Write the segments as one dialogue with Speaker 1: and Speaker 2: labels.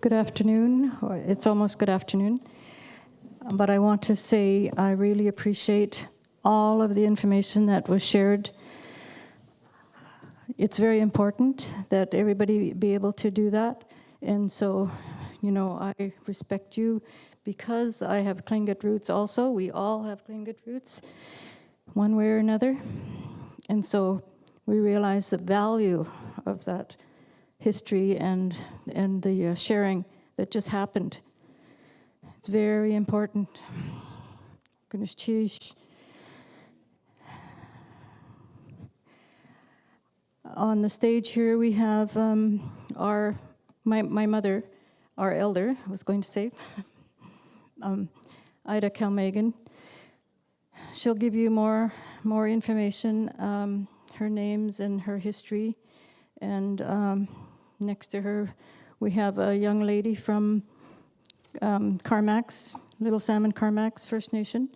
Speaker 1: Good afternoon, or it's almost good afternoon. But I want to say I really appreciate all of the information that was shared. It's very important that everybody be able to do that. And so, I respect you because I have Tlingit roots also. We all have Tlingit roots, one way or another. And so we realize the value of that history and the sharing that just happened. It's very important. Goodness, cheesh. On the stage here we have my mother, our elder, I was going to say, Ida Kalmagan. She'll give you more information, her names and her history. And next to her, we have a young lady from Carmacks, Little Salmon Carmacks First Nation,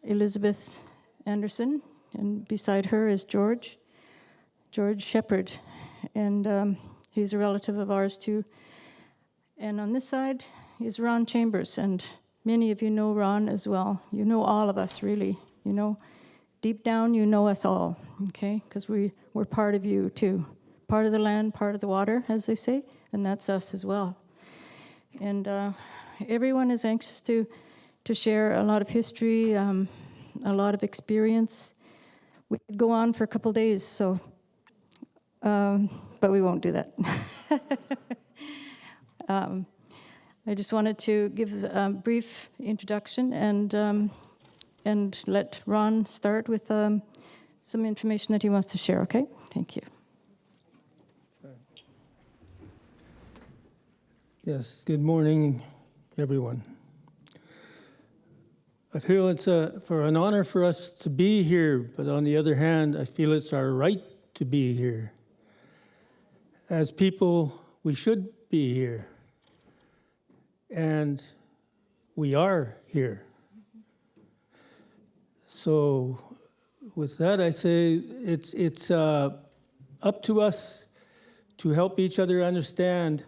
Speaker 1: Elizabeth Anderson, and beside her is George Shepherd, and he's a relative of ours too. And on this side is Ron Chambers, and many of you know Ron as well. You know all of us, really. Deep down, you know us all, okay? Because we're part of you too. Part of the land, part of the water, as they say, and that's us as well. And everyone is anxious to share a lot of history, a lot of experience. We could go on for a couple days, so, but we won't do that. I just wanted to give a brief introduction and let Ron start with some information that he wants to share, okay? Thank you.
Speaker 2: Yes, good morning, everyone. I feel it's for an honor for us to be here, but on the other hand, I feel it's our right to be here. As people, we should be here, and we are here. So with that, I say it's up to us to help each other understand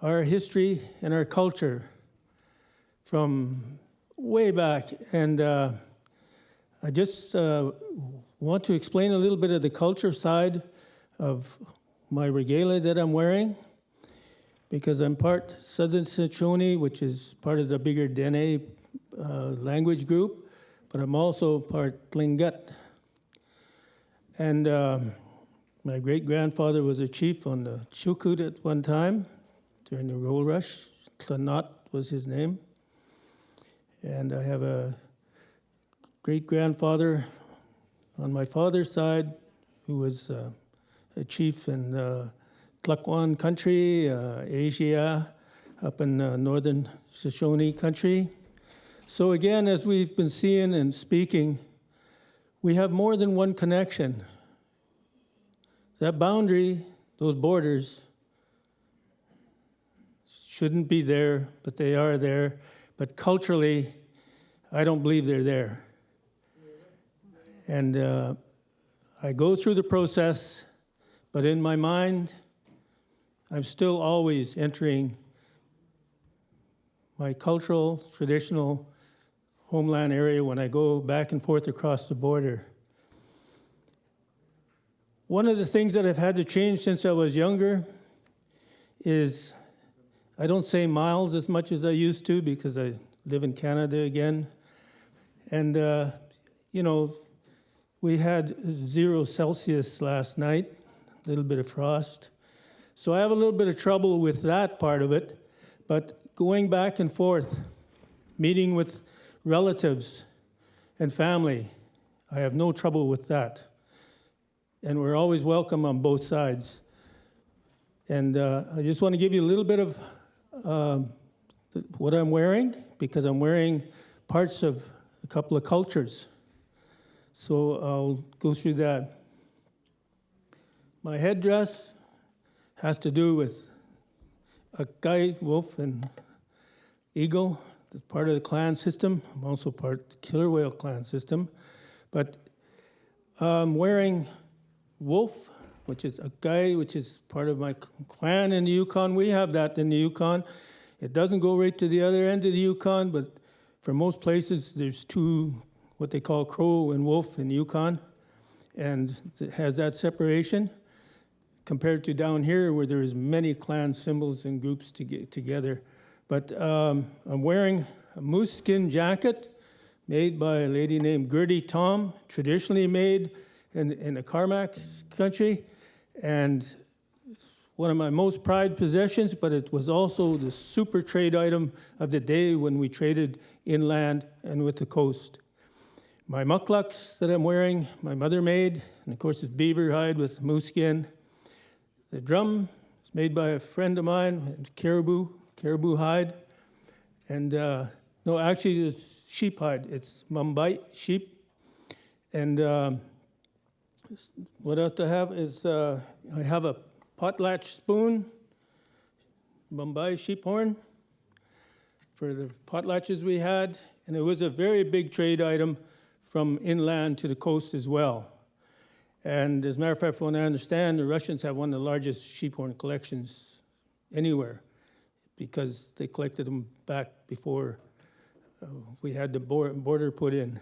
Speaker 2: our history and our culture from way back. And I just want to explain a little bit of the culture side of my regalia that I'm wearing, because I'm part Southern Sichoni, which is part of the bigger Dena language group, but I'm also part Tlingit. And my great-grandfather was a chief on the Chukut at one time, during the gold rush. Tlanot was his name. And I have a great-grandfather on my father's side who was a chief in Tlakwan country, Asia, up in northern Shoshone country. So again, as we've been seeing and speaking, we have more than one connection. That boundary, those borders, shouldn't be there, but they are there. But culturally, I don't believe they're there. And I go through the process, but in my mind, I'm still always entering my cultural, traditional homeland area when I go back and forth across the border. One of the things that I've had to change since I was younger is I don't say miles as much as I used to because I live in Canada again. And, we had 0 Celsius last night, a little bit of frost. So I have a little bit of trouble with that part of it. But going back and forth, meeting with relatives and family, I have no trouble with that. And we're always welcome on both sides. And I just want to give you a little bit of what I'm wearing, because I'm wearing parts of a couple of cultures. So I'll go through that. My headdress has to do with a guy, wolf, and eagle. That's part of the clan system. I'm also part of the killer whale clan system. But I'm wearing wolf which is a guy, which is part of my clan in the Yukon. We have that in the Yukon. It doesn't go right to the other end of the Yukon, but for most places, there's two, what they call crow and wolf in the Yukon, and it has that separation compared to down here where there's many clan symbols and groups to get together. But I'm wearing a moose skin jacket made by a lady named Gertie Tom, traditionally made in the Carmacks country, and one of my most prized possessions, but it was also the super trade item of the day when we traded inland and with the coast. My mucklucks that I'm wearing, my mother made, and of course it's beaver hide with moose skin. The drum is made by a friend of mine, it's caribou hide. And no, actually it's sheep hide, it's Mumbai sheep. And what else I have is, I have a potlatch spoon, Mumbai sheep horn, for the potlatches we had. And it was a very big trade item from inland to the coast as well. And as a matter of fact, from what I understand, the Russians have one of the largest sheep horn collections anywhere because they collected them back before we had the border put in.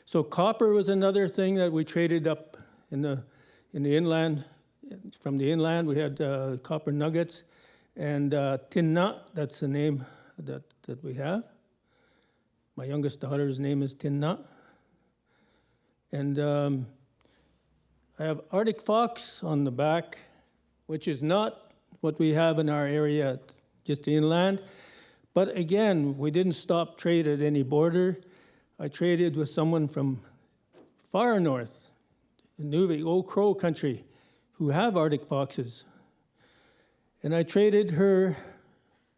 Speaker 2: So copper was another thing that we traded up in the inland. From the inland, we had copper nuggets. And Tinna, that's the name that we have. My youngest daughter's name is Tinna. And I have Arctic fox on the back, which is not what we have in our area, just the inland. But again, we didn't stop trade at any border. I traded with someone from far north, in Nuvik, Old Crow country, who have Arctic foxes. And I traded her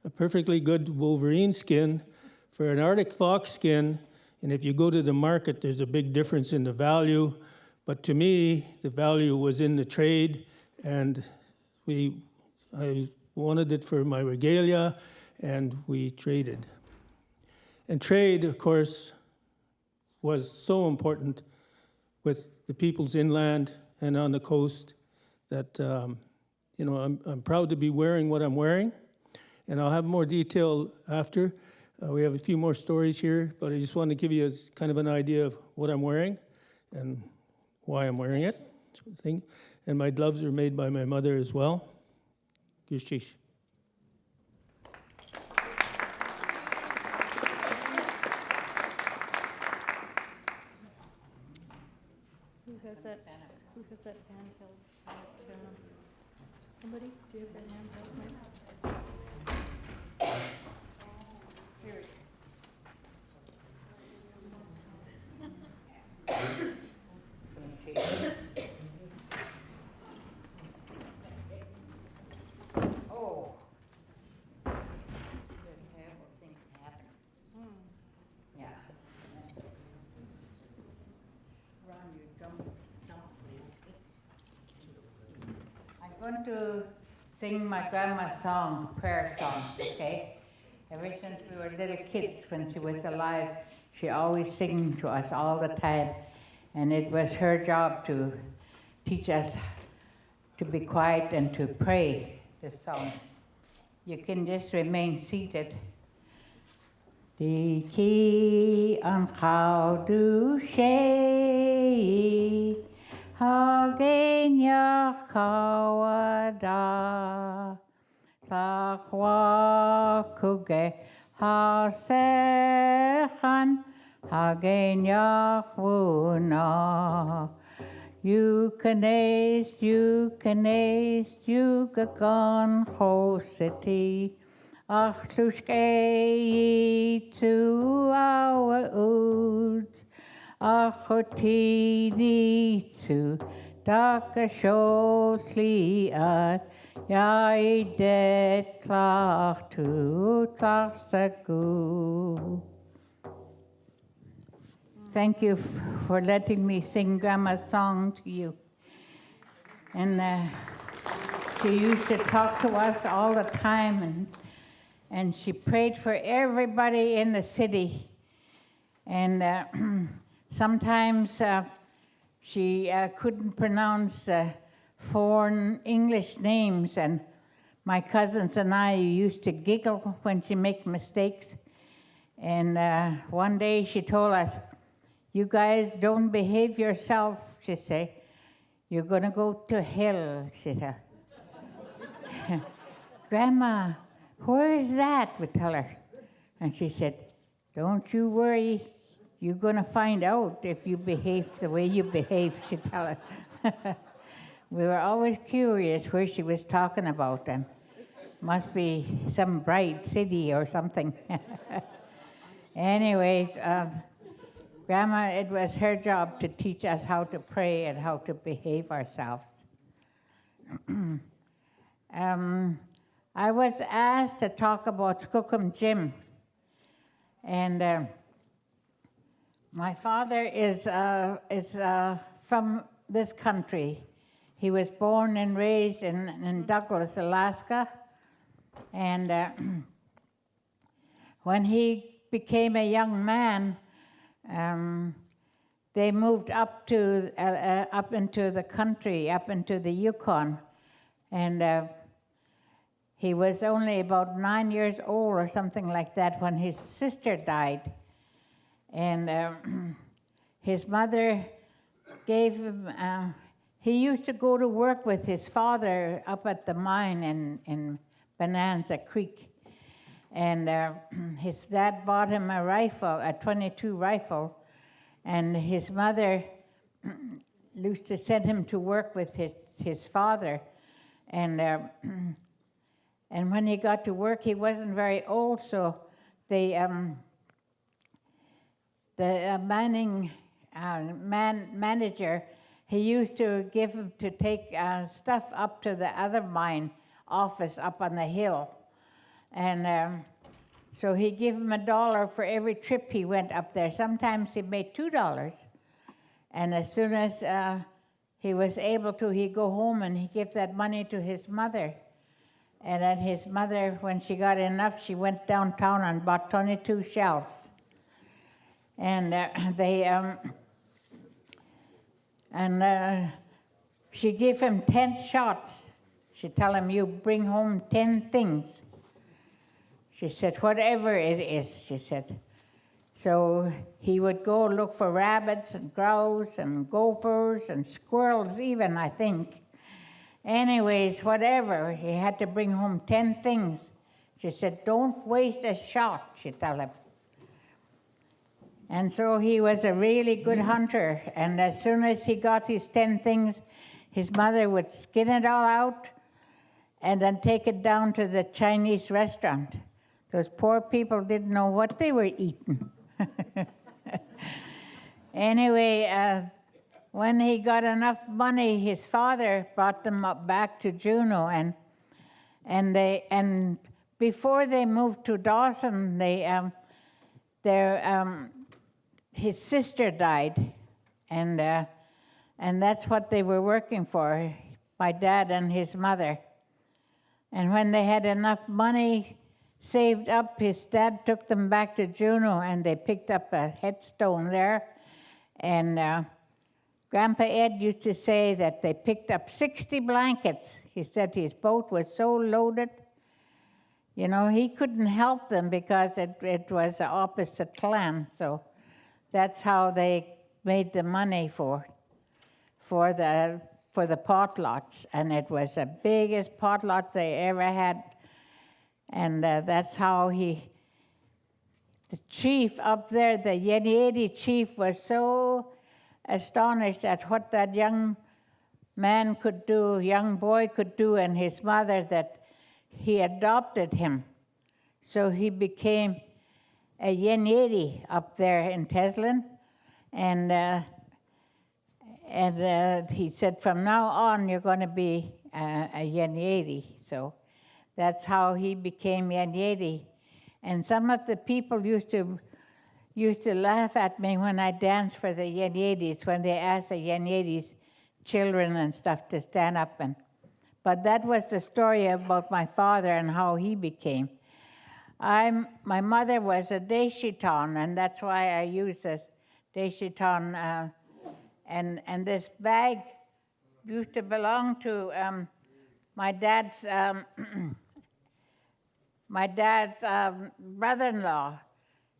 Speaker 2: a perfectly good wolverine skin for an Arctic fox skin. And if you go to the market, there's a big difference in the value. But to me, the value was in the trade, and I wanted it for my regalia, and we traded. And trade, of course, was so important with the peoples inland and on the coast that, I'm proud to be wearing what I'm wearing. And I'll have more detail after. We have a few more stories here, but I just want to give you kind of an idea of what I'm wearing and why I'm wearing it. Sort of thing. And my gloves are made by my mother as well. Gishish.
Speaker 1: Who has that handheld? Somebody? Do you have that handheld? Here we go.
Speaker 3: Oh. There's terrible things happen. Yeah. Ron, you jump I'm going to sing my grandma's song, prayer song, okay? Ever since we were little kids, when she was alive, she always sang to us all the time. And it was her job to teach us to be quiet and to pray this song. You can just remain seated. Die ki an chau du she hagen ya chawada Tachwa kuge ha sechan hagen ya chwuna You canest, you gagon chosity Ach lushke to our oods Ach hotidi to Daka shosli at Yai det klach to tachsagu. Thank you for letting me sing Grandma's song to you. And she used to talk to us all the time, and she prayed for everybody in the city. And sometimes she couldn't pronounce foreign English names, and my cousins and I used to giggle when she make mistakes. And one day she told us, "You guys don't behave yourself," she said. "You're gonna go to hell," she said. "Grandma, where is that?" we tell her. And she said, "Don't you worry, you're gonna find out if you behave the way you behave," she tell us. We were always curious where she was talking about, and must be some bright city or something. Anyways, Grandma, it was her job to teach us how to pray and how to behave ourselves. I was asked to talk about Skookum Jim, and my father is from this country. He was born and raised in Douglas, Alaska, and when he became a young man, they moved up into the country, up into the Yukon, and he was only about 9 years old or something like that when his sister died, and his mother gave him. He used to go to work with his father up at the mine in Bonanza Creek. And his dad bought him a rifle, a .22 rifle, and his mother used to send him to work with his father. And when he got to work, he wasn't very old, so the mining manager, he used to give him to take stuff up to the other mine office up on the hill. And so he gave him $1 for every trip he went up there. Sometimes he made $2. And as soon as he was able to, he'd go home and he'd give that money to his mother. And then his mother, when she got enough, she went downtown and bought 22 shells. And she gave him 10 shots. She tell him, "You bring home 10 things." She said, "Whatever it is," she said. So he would go look for rabbits and grouse and gophers and squirrels even, I think. Anyways, whatever, he had to bring home 10 things. She said, "Don't waste a shot," she tell him. And so he was a really good hunter, and as soon as he got his 10 things, his mother would skin it all out and then take it down to the Chinese restaurant. Those poor people didn't know what they were eating. Anyway, when he got enough money, his father brought them up back to Juneau, and before they moved to Dawson, his sister died, and that's what they were working for, my dad and his mother. And when they had enough money saved up, his dad took them back to Juneau, and they picked up a headstone there. And Grandpa Ed used to say that they picked up 60 blankets. He said his boat was so loaded. You know, he couldn't help them because it was the opposite clan. So that's how they made the money for the potlatch. And it was the biggest potlatch they ever had. And that's how the chief up there, the Yenyedi chief, was so astonished at what that young man could do, young boy could do, and his mother, that he adopted him. So he became a Yenyedi up there in Teslin, and he said, "From now on, you're going to be a Yenyedi." So that's how he became Yenyedi. And some of the people used to laugh at me when I danced for the Yenyedis, when they asked the Yenyedis' children and stuff to stand up. But that was the story about my father and how he became. My mother was a Deshiton, and that's why I use this Deshiton. And this bag used to belong to my dad's my dad's brother-in-law.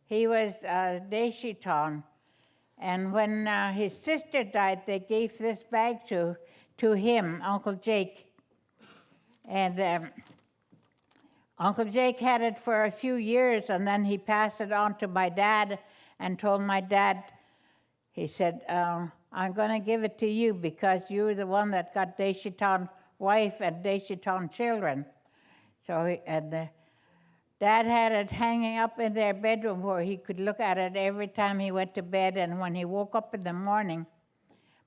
Speaker 3: He was Deshiton. And when his sister died, they gave this bag to him, Uncle Jake. And Uncle Jake had it for a few years, and then he passed it on to my dad and told my dad, he said, I'm going to give it to you because you're the one that got Deshiton wife and Deshiton children. So Dad had it hanging up in their bedroom where he could look at it every time he went to bed and when he woke up in the morning.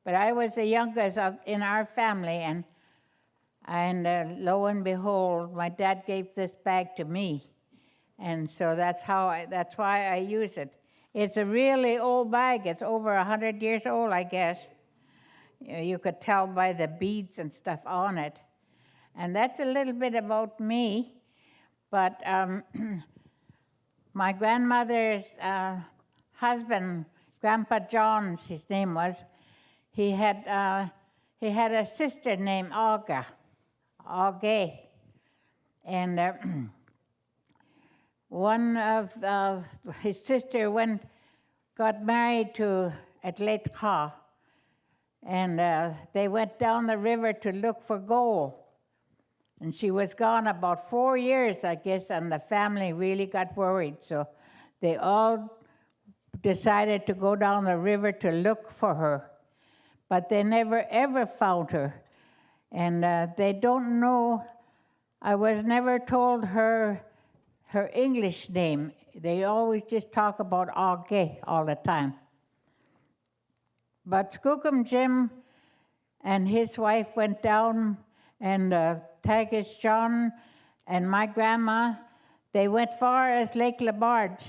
Speaker 3: But I was the youngest in our family, and lo and behold, my dad gave this bag to me. And so that's why I use it. It's a really old bag. It's over 100 years old, I guess. You could tell by the beads and stuff on it. And that's a little bit about me. But my grandmother's husband, Grandpa John's, his name was, he had a sister named Auge. And one of his sister got married to Atletka, and they went down the river to look for gold. And she was gone about 4 years, I guess, and the family really got worried. So they all decided to go down the river to look for her. But they never, ever found her. And they don't know, I was never told her English name. They always just talk about Auge all the time. But Skookum Jim and his wife went down, and Tagish John and my grandma, they went far as Lake Labarge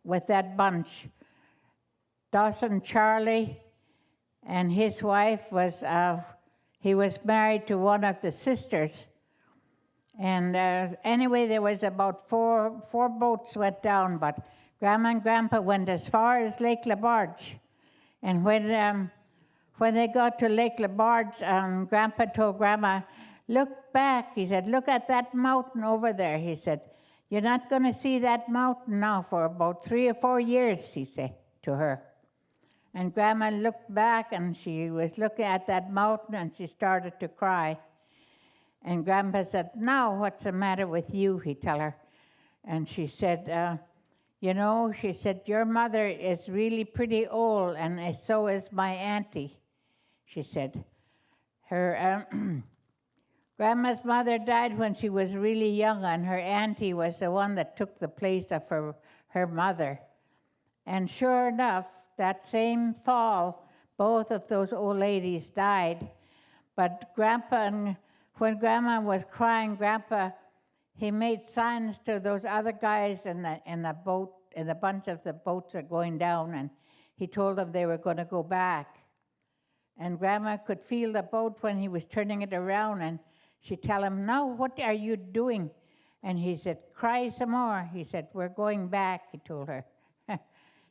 Speaker 3: with that bunch. Dawson Charlie and his wife he was married to one of the sisters. And anyway, there was about four boats went down, but Grandma and Grandpa went as far as Lake Labarge. And when they got to Lake Labarge, Grandpa told Grandma, look back. He said, look at that mountain over there. He said, you're not going to see that mountain now for about 3 or 4 years, he said to her. And Grandma looked back, and she was looking at that mountain, and she started to cry. And Grandpa said, now what's the matter with you, he tell her. And she said, she said, your mother is really pretty old, and so is my auntie, she said. Her Grandma's mother died when she was really young, and her auntie was the one that took the place of her mother. And sure enough, that same fall, both of those old ladies died. But when Grandma was crying, Grandpa, he made signs to those other guys in the boat, in the bunch of the boats that are going down, and he told them they were going to go back. And Grandma could feel the boat when he was turning it around, and she tell him, no, what are you doing? And he said, cry some more. He said, we're going back, he told her.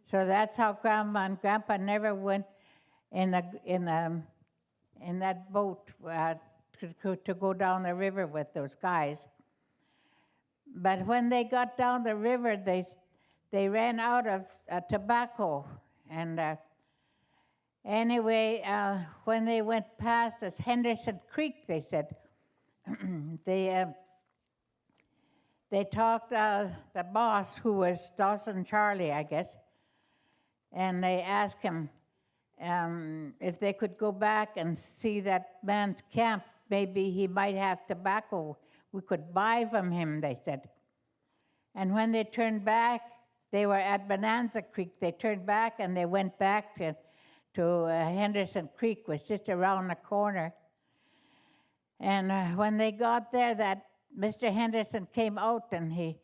Speaker 3: So that's how Grandma and Grandpa never went in that boat to go down the river with those guys. But when they got down the river, they ran out of tobacco. And anyway, when they went past this Henderson Creek, they said, they talked the boss, who was Dawson Charlie, I guess, and they asked him if they could go back and see that man's camp. Maybe he might have tobacco we could buy from him, they said. And when they turned back, they were at Bonanza Creek. They turned back and they went back to Henderson Creek, was just around the corner. And when they got there, that Mr. Henderson came out, and he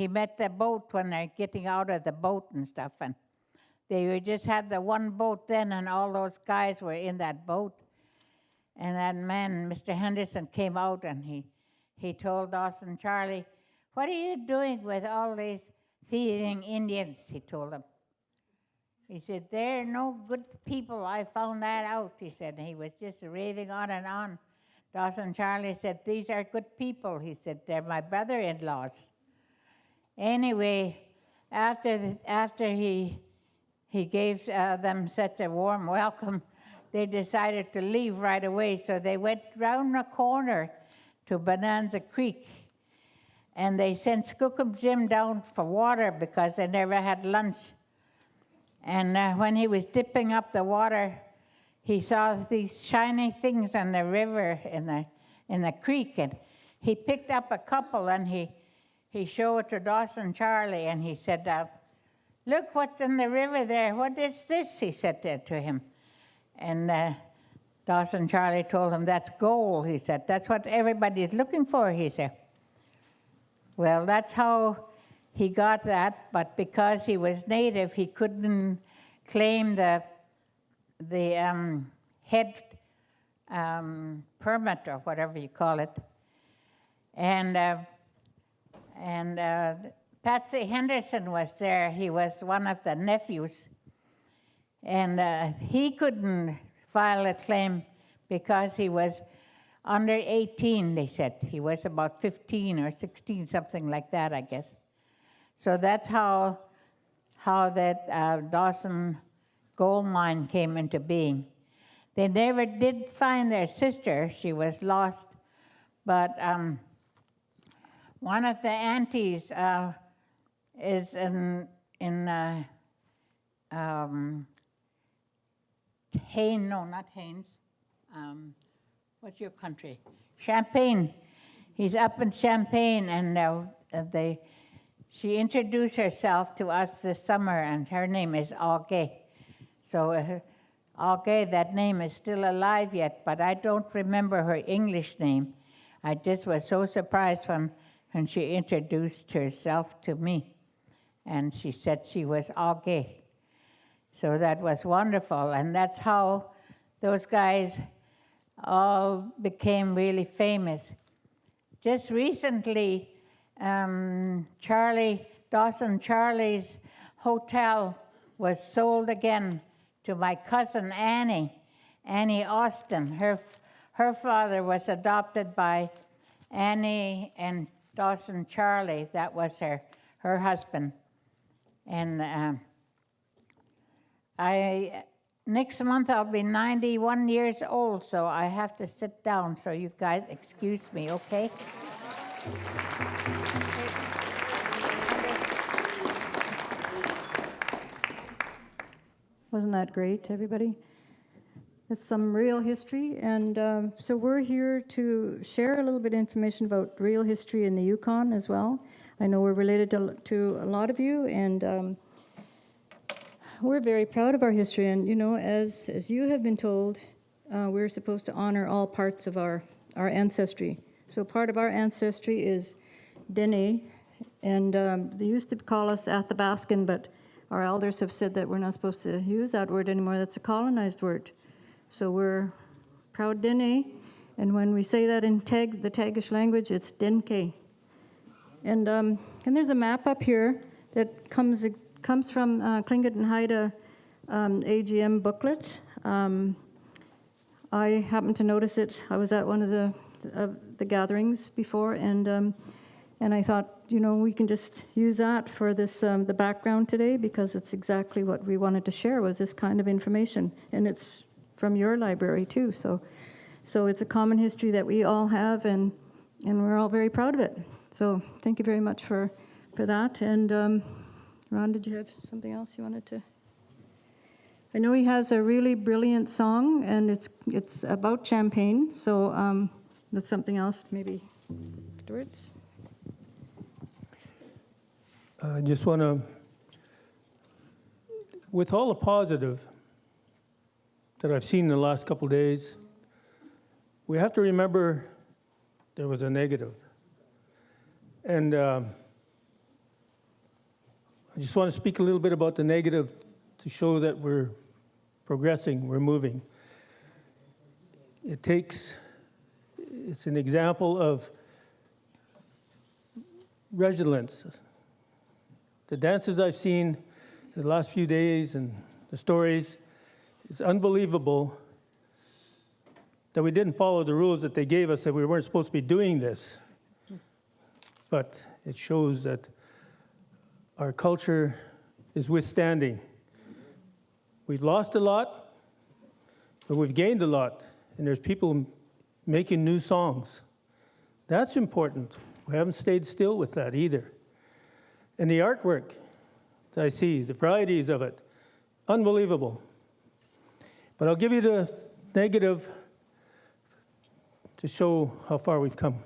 Speaker 3: met the boat when they're getting out of the boat and stuff. And they just had the one boat then, and all those guys were in that boat. And that man, Mr. Henderson, came out, and he told Dawson Charlie, what are you doing with all these thieving Indians, he told him. He said, they're no good people. I found that out, he said. And he was just raving on and on. Dawson Charlie said, these are good people. He said, they're my brother-in-laws. Anyway, after he gave them such a warm welcome, they decided to leave right away. So they went round the corner to Bonanza Creek. And they sent Skookum Jim down for water because they never had lunch. And when he was dipping up the water, he saw these shiny things in the river, in the creek. And he picked up a couple and he showed it to Dawson Charlie. And he said, look what's in the river there. What is this? He said to him. And Dawson Charlie told him, that's gold. He said, that's what everybody's looking for, he said. Well, that's how he got that, but because he was native, he couldn't claim the head permit or whatever you call it. And Patsy Henderson was there. He was one of the nephews. And he couldn't file a claim because he was under 18, they said. He was about 15 or 16, something like that, I guess. So that's how that Dawson gold mine came into being. They never did find their sister. She was lost. But one of the aunties is in Haines, no, not Haines. What's your country? Champaign. He's up in Champaign, and she introduced herself to us this summer, and her name is Auge. So Auge, that name is still alive yet, but I don't remember her English name. I just was so surprised when she introduced herself to me, and she said she was Auge. So that was wonderful, and that's how those guys all became really famous. Just recently, Dawson Charlie's hotel was sold again to my cousin Annie Austin. Her father was adopted by Annie and Dawson Charlie. That was her husband. And next month I'll be 91 years old, so I have to sit down, so you guys excuse me, okay?
Speaker 1: Wasn't that great, everybody? It's some real history, and so we're here to share a little bit of information about real history in the Yukon as well. I know we're related to a lot of you, and we're very proud of our history. And you know, as you have been told, we're supposed to honor all parts of our ancestry. So part of our ancestry is Dena, and they used to call us Athabascan, but our elders have said that we're not supposed to use that word anymore. That's a colonized word. So we're proud Dene, and when we say that in the Tagish language, it's Denke. And there's a map up here that comes from Tlingit and Haida AGM booklet. I happened to notice it. I was at one of the gatherings before, and I thought, you know, we can just use that for this the background today, because it's exactly what we wanted to share, was this kind of information, and it's from your library too. So it's a common history that we all have, and we're all very proud of it. So thank you very much for that. And Ron, did you have something else you wanted to? I know he has a really brilliant song, and it's about champagne. So that's something else maybe afterwards.
Speaker 2: I just want to, with all the positive that I've seen in the last couple of days, we have to remember there was a negative. And I just want to speak a little bit about the negative to show that we're progressing, we're moving. It's an example of resilience. The dances I've seen the last few days and the stories. It's unbelievable that we didn't follow the rules that they gave us, that we weren't supposed to be doing this. But it shows that our culture is withstanding. We've lost a lot, but we've gained a lot. And there's people making new songs. That's important. We haven't stayed still with that either. And the artwork that I see, the varieties of it, unbelievable. But I'll give you the negative to show how far we've come.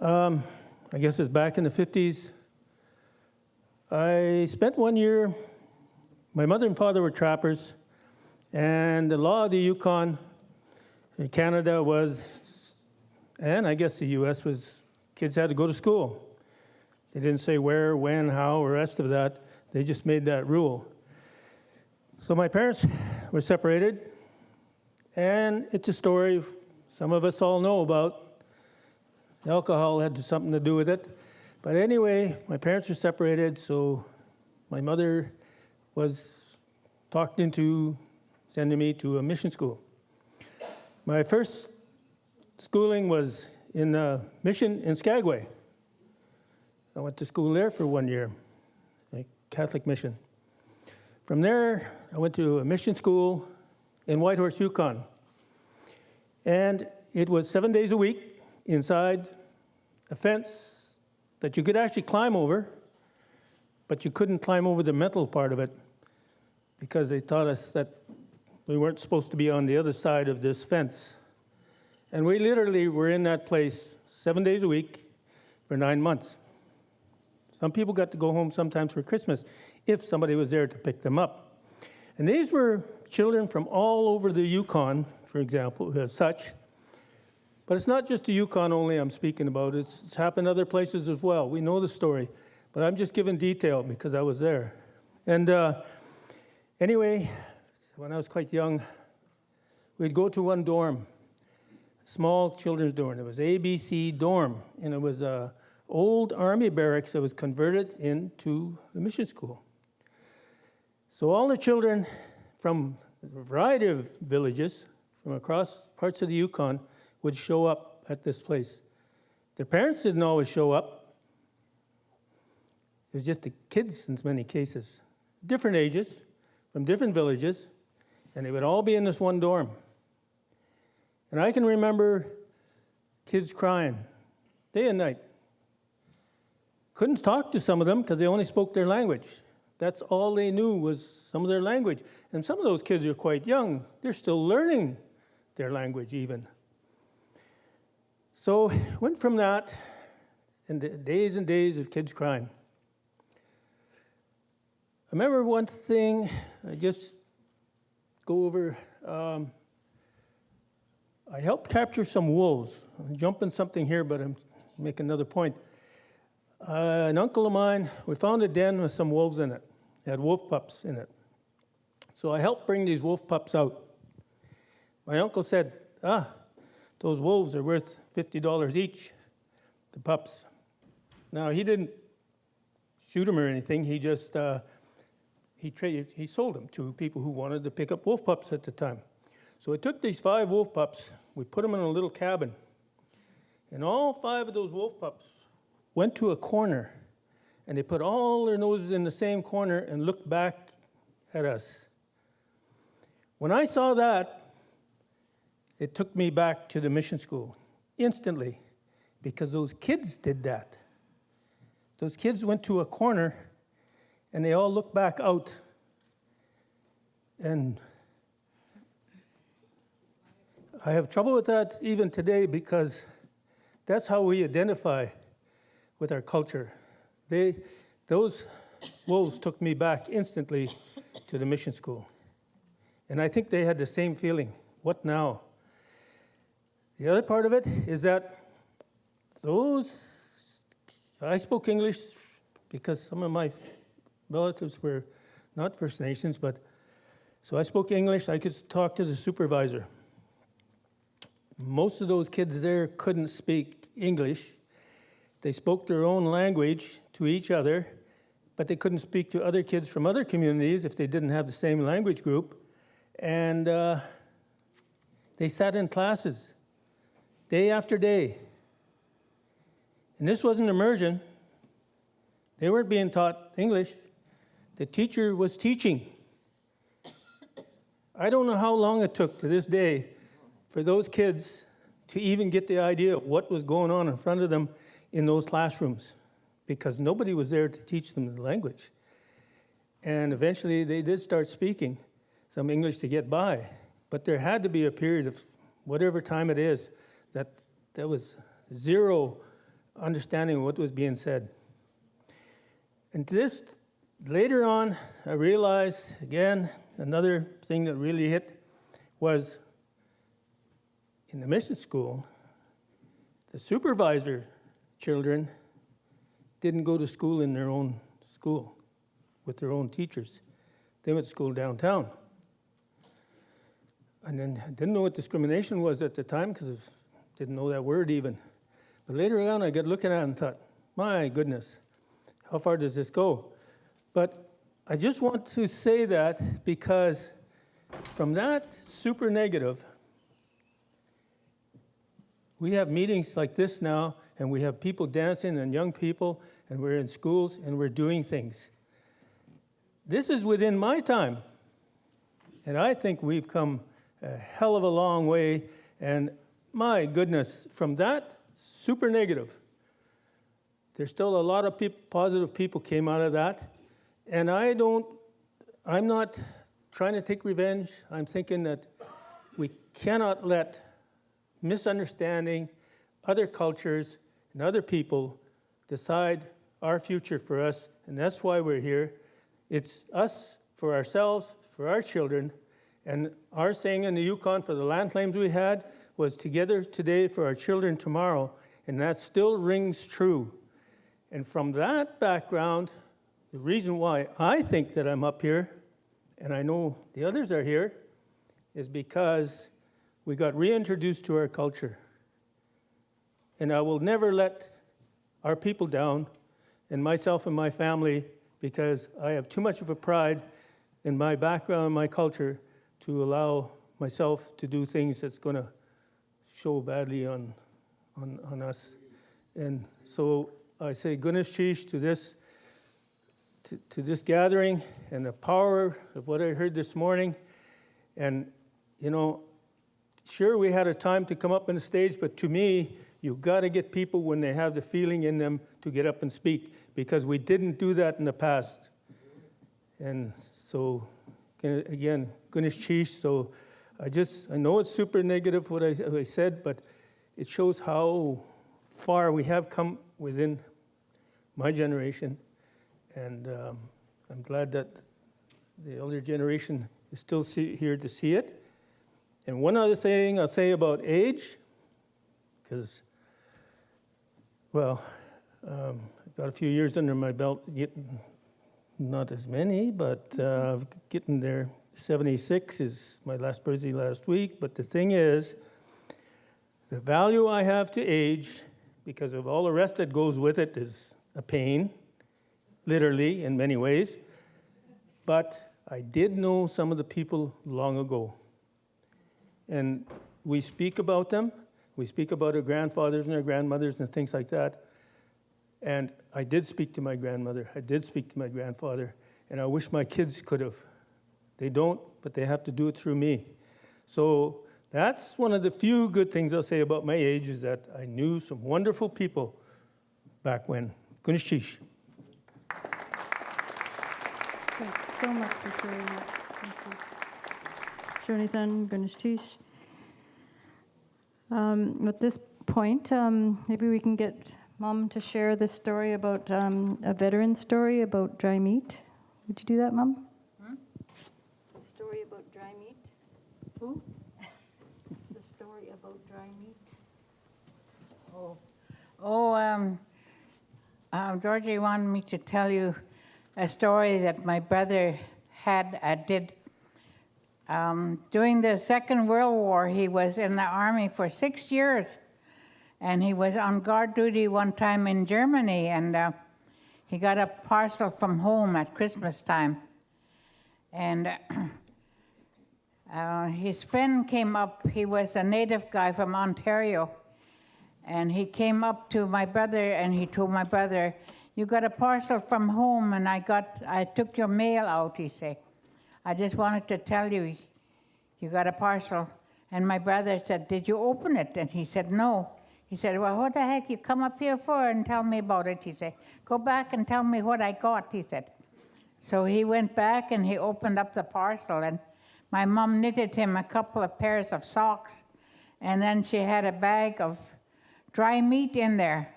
Speaker 2: I guess it's back in the 50s. I spent 1 year, my mother and father were trappers, and the law of the Yukon in Canada was, and I guess the US was, kids had to go to school. They didn't say where, when, how, or the rest of that. They just made that rule. So my parents were separated, and it's a story some of us all know about. Alcohol had something to do with it. But anyway, my parents were separated, so my mother was talked into sending me to a mission school. My first schooling was in a mission in Skagway. I went to school there for 1 year, a Catholic mission. From there, I went to a mission school in Whitehorse, Yukon. And it was 7 days a week inside a fence that you could actually climb over, but you couldn't climb over the mental part of it because they taught us that we weren't supposed to be on the other side of this fence. And we literally were in that place 7 days a week for 9 months. Some people got to go home sometimes for Christmas if somebody was there to pick them up. And these were children from all over the Yukon, for example, as such. But it's not just the Yukon only I'm speaking about. It's happened other places as well. We know the story. But I'm just giving detail because I was there. And anyway, when I was quite young, we'd go to one dorm, small children's dorm. It was ABC dorm. And it was an old army barracks that was converted into a mission school. So all the children from a variety of villages from across parts of the Yukon would show up at this place. Their parents didn't always show up. It was just the kids in many cases. Different ages, from different villages, and they would all be in this one dorm. And I can remember kids crying day and night. Couldn't talk to some of them because they only spoke their language. That's all they knew was some of their language. And some of those kids are quite young. They're still learning their language even. So went from that into days and days of kids crying. I remember one thing, I just go over, I helped capture some wolves. I'm jumping something here, but I'm making another point. An uncle of mine, we found a den with some wolves in it. It had wolf pups in it. So I helped bring these wolf pups out. My uncle said, those wolves are worth $50 each, the pups. Now, he didn't shoot them or anything. He just, he sold them to people who wanted to pick up wolf pups at the time. So we took these 5 wolf pups, we put them in a little cabin, and all 5 of those wolf pups went to a corner, and they put all their noses in the same corner and looked back at us. When I saw that, it took me back to the mission school instantly because those kids did that. Those kids went to a corner and they all looked back out. And I have trouble with that even today because that's how we identify with our culture. Those wolves took me back instantly to the mission school. And I think they had the same feeling. What now? The other part of it is that I spoke English because some of my relatives were not First Nations, so I spoke English. I could talk to the supervisor. Most of those kids there couldn't speak English. They spoke their own language to each other, but they couldn't speak to other kids from other communities if they didn't have the same language group. And they sat in classes day after day. And this wasn't immersion. They weren't being taught English. The teacher was teaching. I don't know how long it took to this day for those kids to even get the idea of what was going on in front of them in those classrooms, because nobody was there to teach them the language. And eventually they did start speaking some English to get by, but there had to be a period of whatever time it is that there was zero understanding of what was being said. And this, later on, I realized, again, another thing that really hit was in the mission school, the supervisor children didn't go to school in their own school with their own teachers. They went to school downtown. And then I didn't know what discrimination was at the time because I didn't know that word even. But later on, I got looking at it and thought, my goodness, how far does this go? But I just want to say that because from that super negative, we have meetings like this now, and we have people dancing and young people, and we're in schools, and we're doing things. This is within my time, and I think we've come a hell of a long way, and my goodness, from that super negative, there's still a lot of positive people came out of that, and I'm not trying to take revenge. I'm thinking that we cannot let misunderstanding other cultures and other people decide our future for us, and that's why we're here. It's us for ourselves, for our children, and our saying in the Yukon for the land claims we had was together today for our children tomorrow, and that still rings true. And from that background, the reason why I think that I'm up here, and I know the others are here, is because we got reintroduced to our culture. And I will never let our people down, and myself and my family, because I have too much of a pride in my background and my culture to allow myself to do things that's going to show badly on us. And so I say Gunas Chish to this gathering and the power of what I heard this morning. And, you know, sure, we had a time to come up on the stage, but to me, you've got to get people when they have the feeling in them to get up and speak, because we didn't do that in the past. And so, again, Gunas Chish. So I know it's super negative what I said, but it shows how far we have come within my generation. And I'm glad that the older generation is still here to see it. And one other thing I'll say about age, because, well, I've got a few years under my belt, not as many, but getting there. 76 is my last birthday last week. But the thing is, the value I have to age, because of all the rest that goes with it, is a pain, literally, in many ways. But I did know some of the people long ago. And we speak about them. We speak about our grandfathers and our grandmothers and things like that. And I did speak to my grandmother. I did speak to my grandfather. And I wish my kids could have. They don't, but they have to do it through me. So that's one of the few good things I'll say about my age, is that I knew some wonderful people back when. Gunas Chish.
Speaker 1: Thanks so much for sharing that. Thank you. Shonithan, Gunas Chish. At this point, maybe we can get Mom to share this story about a veteran story about dry meat. Would you do that, Mom? The story about dry meat. Who? The story about dry meat.
Speaker 3: Georgie wanted me to tell you a story that my brother did. During the Second World War, he was in the army for 6 years, and he was on guard duty one time in Germany, and he got a parcel from home at Christmas time. And his friend came up. He was a native guy from Ontario. And he came up to my brother and he told my brother, "You got a parcel from home and I took your mail out," he said. "I just wanted to tell you, you got a parcel." And my brother said, "Did you open it?" And he said, "No." He said, "Well, what the heck you come up here for and tell me about it?" He said, "Go back and tell me what I got," he said. So he went back and he opened up the parcel, and my mom knitted him a couple of pairs of socks, and then she had a bag of dry meat in there.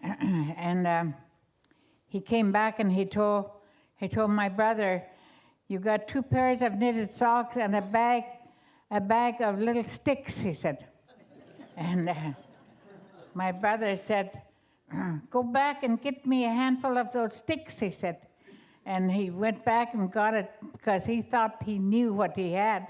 Speaker 3: And he came back and he told my brother, "You got 2 pairs of knitted socks and a bag of little sticks," he said. And my brother said, "Go back and get me a handful of those sticks," he said. And he went back and got it because he thought he knew what he had.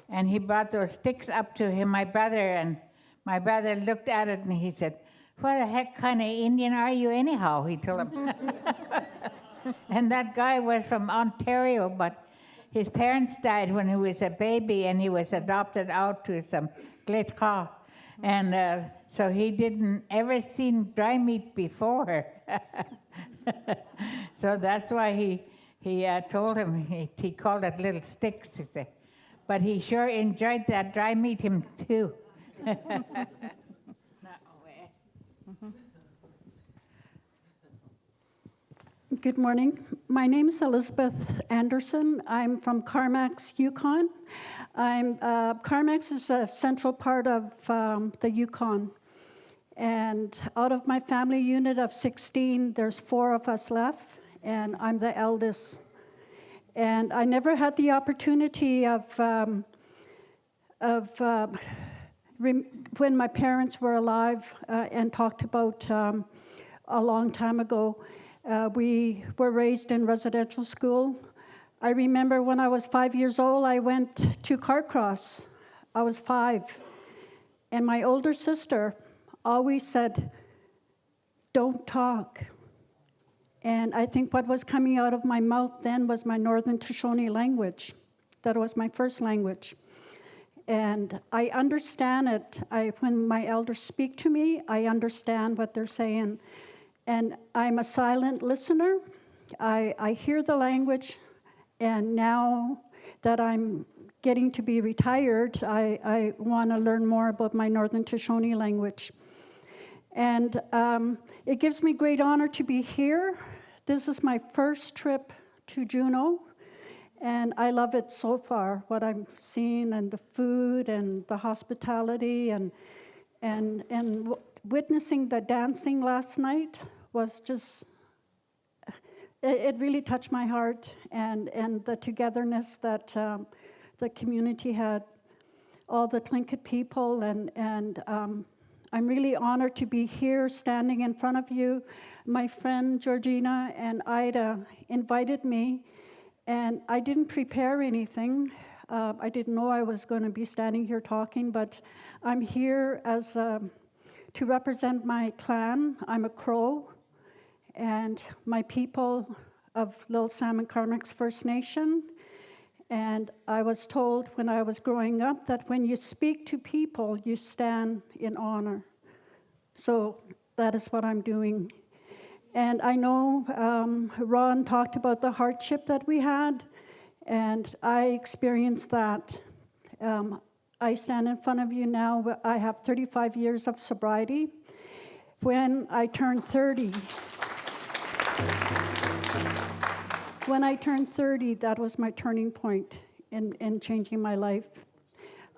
Speaker 3: And he brought those sticks up to him, my brother, and my brother looked at it and he said, "What the heck kind of Indian are you anyhow?" he told him. And that guy was from Ontario, but his parents died when he was a baby and he was adopted out to some Gletcha. And so he didn't ever seen dry meat before. So that's why he told him, he called it little sticks, he said. But he sure enjoyed that dry meat him too.
Speaker 4: Good morning. My name is Elizabeth Anderson. I'm from Carmacks, Yukon. Carmacks is a central part of the Yukon. And out of my family unit of 16, there's 4 of us left, and I'm the eldest. And I never had the opportunity of when my parents were alive and talked about a long time ago. We were raised in residential school. I remember when I was 5 years old, I went to Carcross. I was 5. And my older sister always said, "Don't talk." And I think what was coming out of my mouth then was my Northern Shoshone language. That was my first language. And I understand it. When my elders speak to me, I understand what they're saying. And I'm a silent listener. I hear the language, and now that I'm getting to be retired, I want to learn more about my Northern Shoshone language. And it gives me great honor to be here. This is my first trip to Juneau, and I love it so far, what I'm seeing, and the food, and the hospitality, and witnessing the dancing last night was just, it really touched my heart, and the togetherness that the community had, all the Tlingit people, and I'm really honored to be here standing in front of you. My friend Georgina and Ida invited me, and I didn't prepare anything. I didn't know I was going to be standing here talking, but I'm here as to represent my clan. I'm a Crow, and my people of Little Salmon Carmacks First Nation. And I was told when I was growing up that when you speak to people, you stand in honor. So that is what I'm doing. And I know Ron talked about the hardship that we had, and I experienced that. I stand in front of you now. I have 35 years of sobriety. When I turned 30, that was my turning point in changing my life.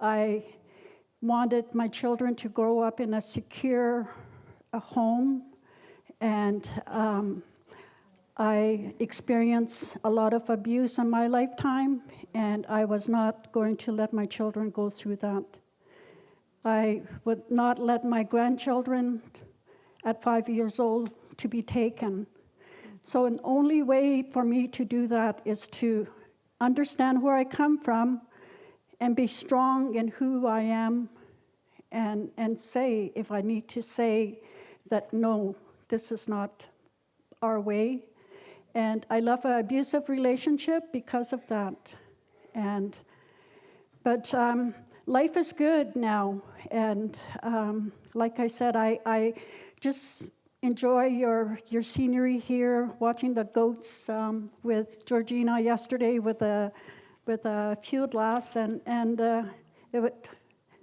Speaker 4: I wanted my children to grow up in a secure home, and I experienced a lot of abuse in my lifetime, and I was not going to let my children go through that. I would not let my grandchildren at 5 years old to be taken. So the only way for me to do that is to understand where I come from and be strong in who I am, and say, if I need to say that, no, this is not our way. And I love an abusive relationship because of that. But life is good now. And like I said, I just enjoy your scenery here, watching the goats with Georgina yesterday with a field glass, and it was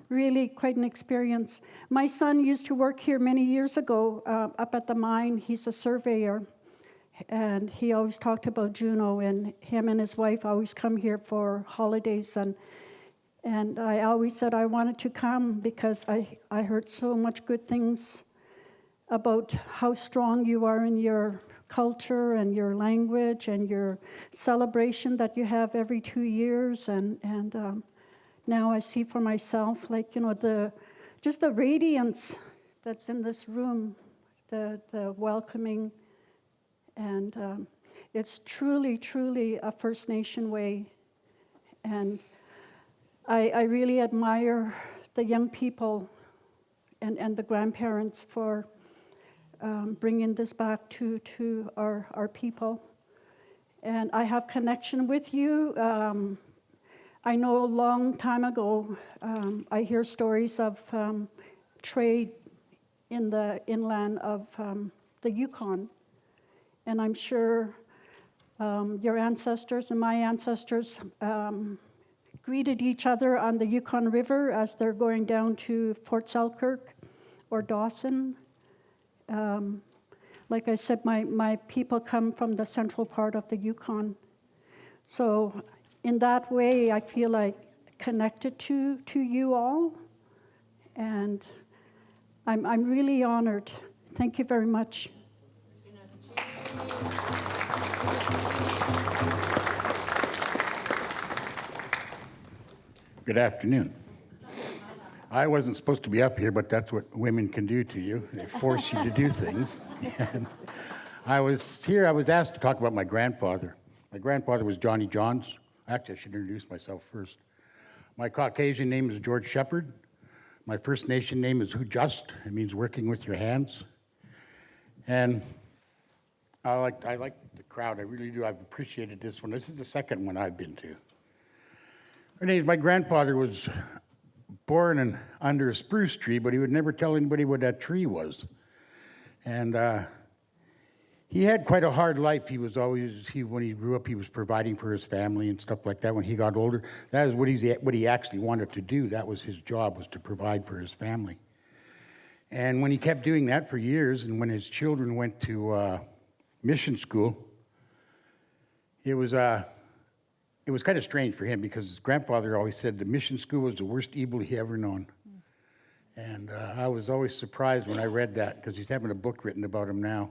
Speaker 4: really quite an experience. My son used to work here many years ago up at the mine. He's a surveyor, and he always talked about Juneau, and him and his wife always come here for holidays, and I always said I wanted to come because I heard so much good things about how strong you are in your culture and your language and your celebration that you have every 2 years. And now I see for myself, like, just the radiance that's in this room, the welcoming. And it's truly, truly a First Nation way. And I really admire the young people and the grandparents for bringing this back to our people. And I have connection with you. I know a long time ago, I hear stories of trade in the inland of the Yukon. And I'm sure your ancestors and my ancestors greeted each other on the Yukon River as they're going down to Fort Selkirk or Dawson. Like I said, my people come from the central part of the Yukon. So in that way, I feel like connected to you all. And I'm really honored. Thank you very much.
Speaker 5: Good afternoon. I wasn't supposed to be up here, but that's what women can do to you. They force you to do things. And I was here, I was asked to talk about my grandfather. My grandfather was Johnny Johns. Actually, I should introduce myself first. My Caucasian name is George Shepherd. My First Nation name is Hujust. It means working with your hands. And I like the crowd, I really do. I've appreciated this one. This is the second one I've been to. Anyways, my grandfather was born under a spruce tree, but he would never tell anybody what that tree was. And he had quite a hard life. He was always, when he grew up, he was providing for his family and stuff like that. When he got older, that is what he actually wanted to do. That was his job, was to provide for his family. And when he kept doing that for years, and when his children went to mission school, it was kind of strange for him because his grandfather always said the mission school was the worst evil he ever known. And I was always surprised when I read that because he's having a book written about him now.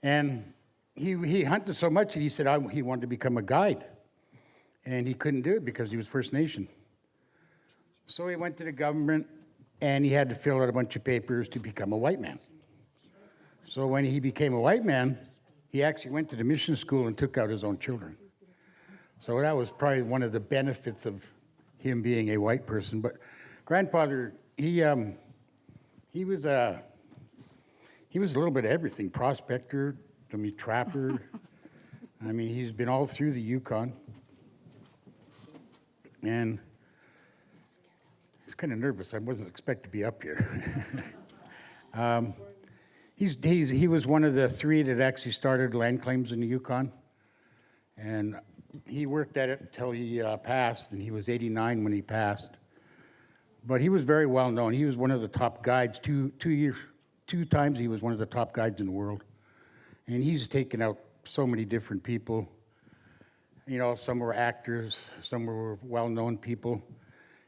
Speaker 5: And he hunted so much that he said he wanted to become a guide. And he couldn't do it because he was First Nation. So he went to the government and he had to fill out a bunch of papers to become a white man. So when he became a white man, he actually went to the mission school and took out his own children. So that was probably one of the benefits of him being a white person. But grandfather, he was a little bit of everything: prospector, trapper. I mean, he's been all through the Yukon, and I was kind of nervous. I wasn't expected to be up here. He was one of the three that actually started land claims in the Yukon, and he worked at it until he passed, and he was 89 when he passed. But he was very well known. He was one of the top guides. Two times he was one of the top guides in the world. And he's taken out so many different people. Some were actors, some were well-known people.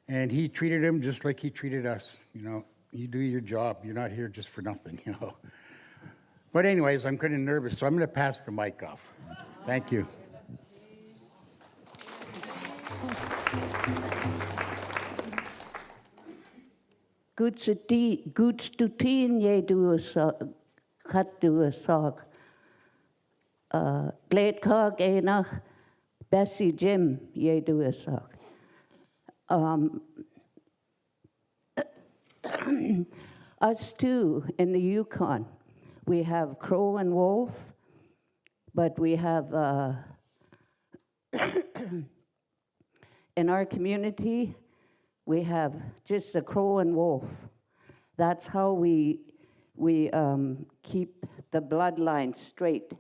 Speaker 5: And he treated them just like he treated us. You do your job. You're not here just for nothing, But anyways, I'm kind of nervous, so I'm going to pass the mic off. Thank you.
Speaker 6: Good to teen ye do a cut do a sock. Glad cog enach Bessie Jim ye do a sock. Us too in the Yukon, We have crow and wolf, but we have, in our community, we have just the crow and wolf. That's how we keep the bloodline straight.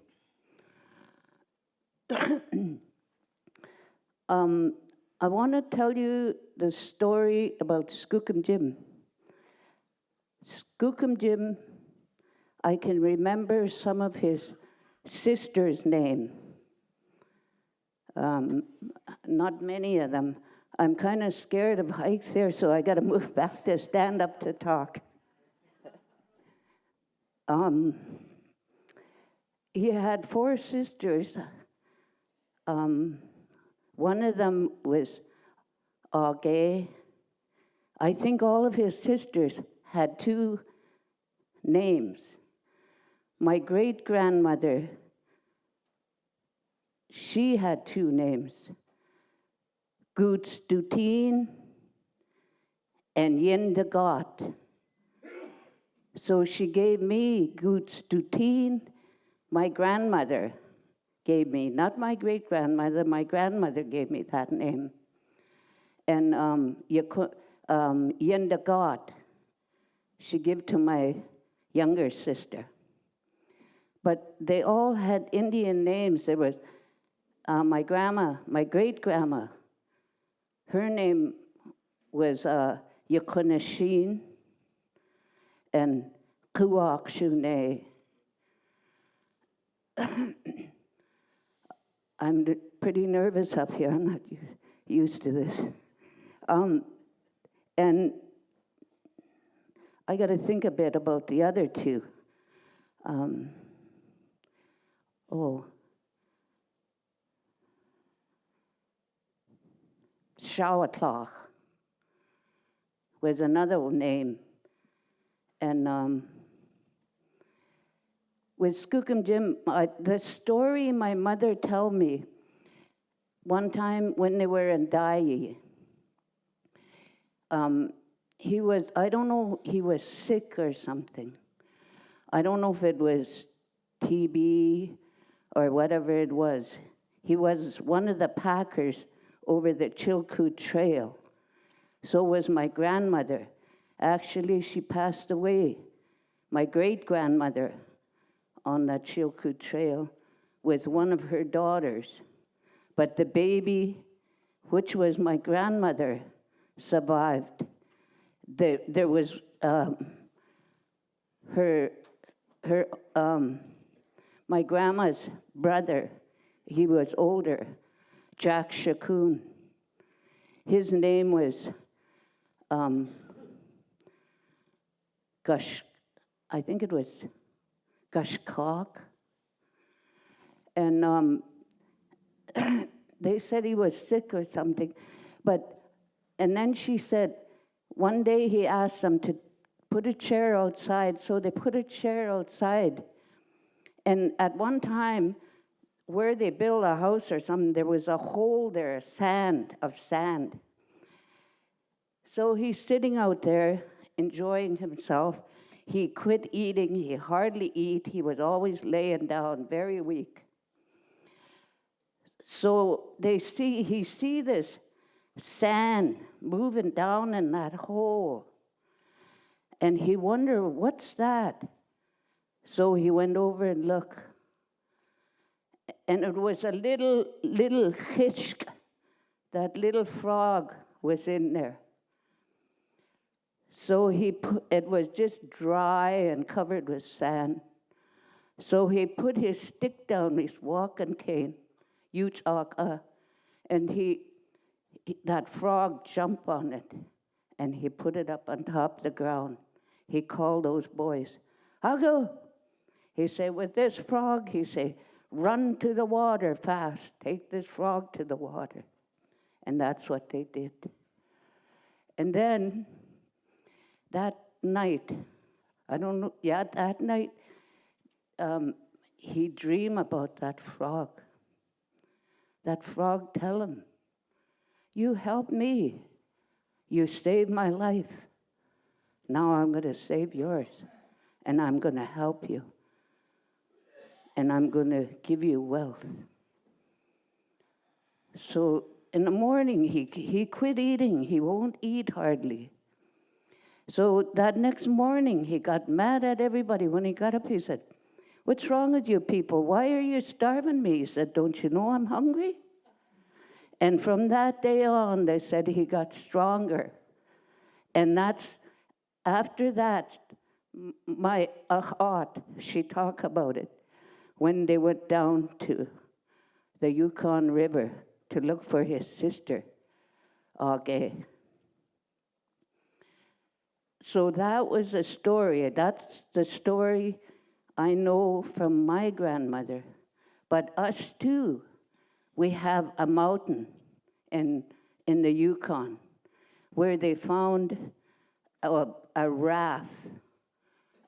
Speaker 6: I want to tell you the story about Skookum Jim. Skookum Jim, I can remember some of his sister's name. Not many of them. I'm kind of scared of heights here, so I got to move back to stand up to talk. He had 4 sisters. One of them was gay. I think all of his sisters had 2 names. My great-grandmother, she had 2 names, Goots Duteen and Yendagot. So she gave me Goots Duteen. My grandmother gave me, not my great-grandmother, my grandmother gave me that name. And Yendagot, she gave to my younger sister. But they all had Indian names. There was my grandma, my great-grandma, her name was Yakunashin and Kuwak Juneau. I'm pretty nervous up here. I'm not used to this. And I got to think a bit about the other 2. Shawatlach was another name. And with Skookum Jim, the story my mother told me, one time when they were in Dai, he was, I don't know, he was sick or something. I don't know if it was TB or whatever it was. He was one of the packers over the Chilkoot Trail. So was my grandmother. Actually, she passed away, my great-grandmother, on that Chilkoot Trail with one of her daughters. But the baby, which was my grandmother, survived. There was my grandma's brother, he was older, Jack Shakun. His name was I think it was Gushcock. And they said he was sick or something. And then she said, one day he asked them to put a chair outside, so they put a chair outside. And at one time, where they built a house or something, there was a hole there, sand. So he's sitting out there, enjoying himself. He quit eating, he hardly eat, he was always laying down, very weak. So he see this sand moving down in that hole. And he wondered, what's that? So he went over and looked. And it was a little hishk. That little frog was in there. So it was just dry and covered with sand. So he put his stick down, his walking cane, and that frog jumped on it, and he put it up on top of the ground. He called those boys, Hago. He said, with this frog, he said, run to the water fast. Take this frog to the water. And that's what they did. And then that night, that night, he dreamed about that frog. That frog tell him, you helped me. You saved my life. Now I'm going to save yours, and I'm going to help you. and I'm going to give you wealth. So in the morning, he quit eating. He won't eat hardly. So that next morning, he got mad at everybody. When he got up, he said, "What's wrong with you people? Why are you starving me?" He said, "Don't you know I'm hungry?" And from that day on, they said he got stronger. And that's, after that, my aunt, she talked about it, when they went down to the Yukon River to look for his sister, Okay. So that was a story. That's the story I know from my grandmother. But us too, we have a mountain in the Yukon where they found a raft,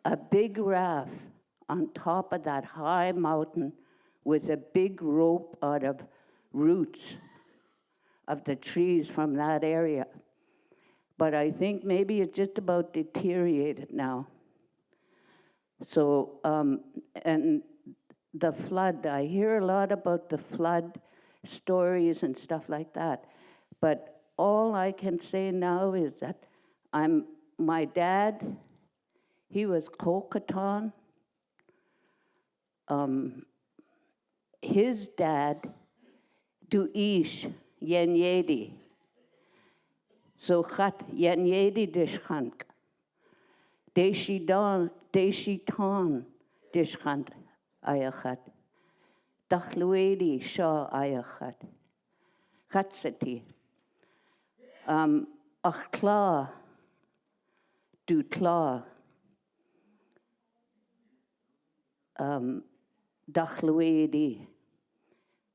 Speaker 6: a big raft on top of that high mountain with a big rope out of roots of the trees from that area. But I think maybe it's just about deteriorated now. So, and the flood, I hear a lot about the flood stories and stuff like that. But all I can say now is that my dad, he was Kokatan. His dad, Duish Yenyedi. So chat Yenyedi Dishkhank. Deshitan Dishkhant Ayachat. Dakhluedi Shah Ayachat. Khatsati. Akhla Dutla. Dakhluedi.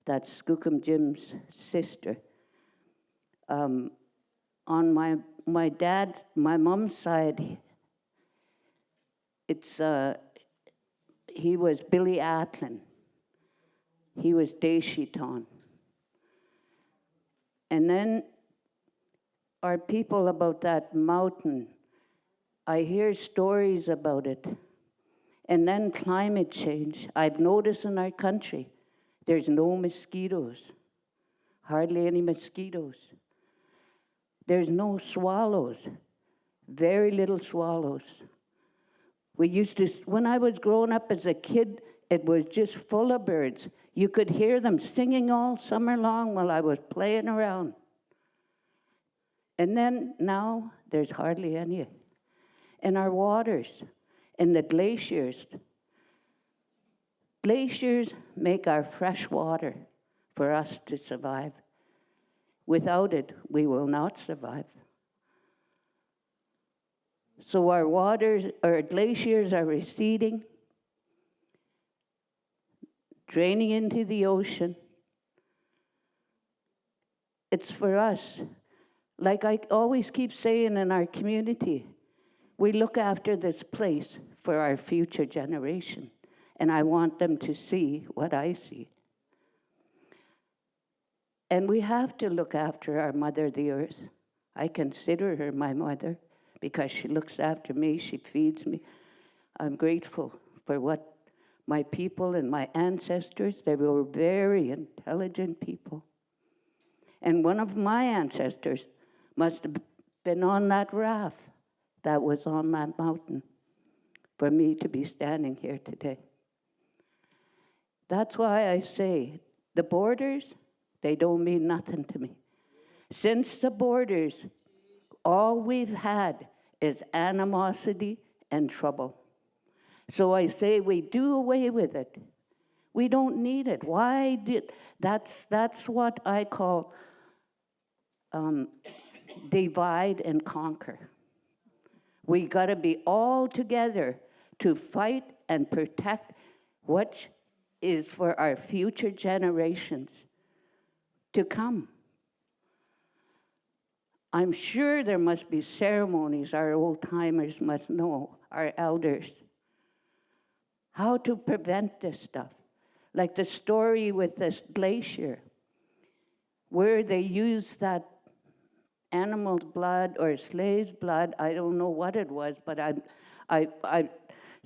Speaker 6: That's Skookum Jim's sister. On my mom's side, he was Billy Atlin. He was Deshitan. And then our people about that mountain, I hear stories about it. And then climate change. I've noticed in our country, there's no mosquitoes, hardly any mosquitoes. There's no swallows, very little swallows. We used to, when I was growing up as a kid, it was just full of birds. You could hear them singing all summer long while I was playing around. And then now, there's hardly any. In our waters, in the glaciers make our fresh water for us to survive. Without it, we will not survive. So our glaciers are receding, draining into the ocean. It's for us. Like I always keep saying in our community, we look after this place for our future generation, and I want them to see what I see. And we have to look after our mother, the earth. I consider her my mother because she looks after me, she feeds me. I'm grateful for what my people and my ancestors, they were very intelligent people. And one of my ancestors must have been on that raft that was on that mountain for me to be standing here today. That's why I say the borders, they don't mean nothing to me. Since the borders, all we've had is animosity and trouble. So I say we do away with it. We don't need it. That's what I call divide and conquer. We got to be all together to fight and protect what is for our future generations to come. I'm sure there must be ceremonies our old-timers must know, our elders, how to prevent this stuff. Like the story with this glacier, where they used that animal's blood or slave's blood, I don't know what it was, but